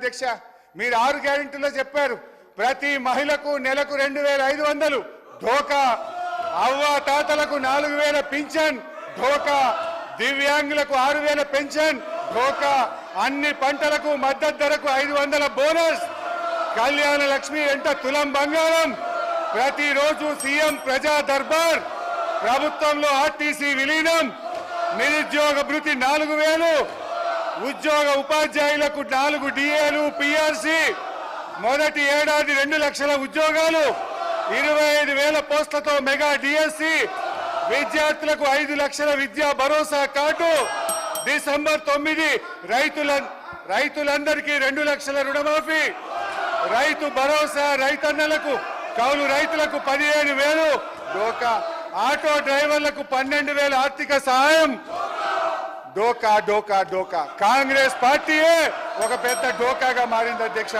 అధ్యక్ష మీరు 6 గ్యారెంటీలో చెప్పారు ప్రతి మహిళకు నెలకు 2500 ధోకా, అవ్వ తాతలకు 4000 పింఛన్ ధోకా, దివ్యాంగులకు 6000 పెన్షన్ ధోకా, అన్ని పంటలకు మద్దతు ధరకు 500 బోనస్, కళ్యాణ లక్ష్మి వెంట తులం బంగారం, ప్రతిరోజు సీఎం ప్రజా దర్బార్, ప్రభుత్వంలో ఆర్టీసీ విలీనం, నిరుద్యోగ భృతి 4000, ఉద్యోగ ఉపాధ్యాయులకు 4 డిఏలు పిఆర్సీ, మొదటి ఏడాది 2 లక్షల ఉద్యోగాలు, 25,000 పోస్టులతో మెగా డిఎస్సి, విద్యార్థులకు 5 లక్షల విద్యా భరోసా కార్డు, డిసెంబర్ 9 రైతులందరికీ 2 లక్షల రుణమాఫీ, రైతు భరోసా రైతన్నలకు కౌలు రైతులకు 15,000 డోకా, ఆటో డ్రైవర్లకు 12,000 ఆర్థిక సహాయం. డోకా డోకా డోకా కాంగ్రెస్ పార్టీయే ఒక పెద్ద డోకాగా మారింది అధ్యక్ష.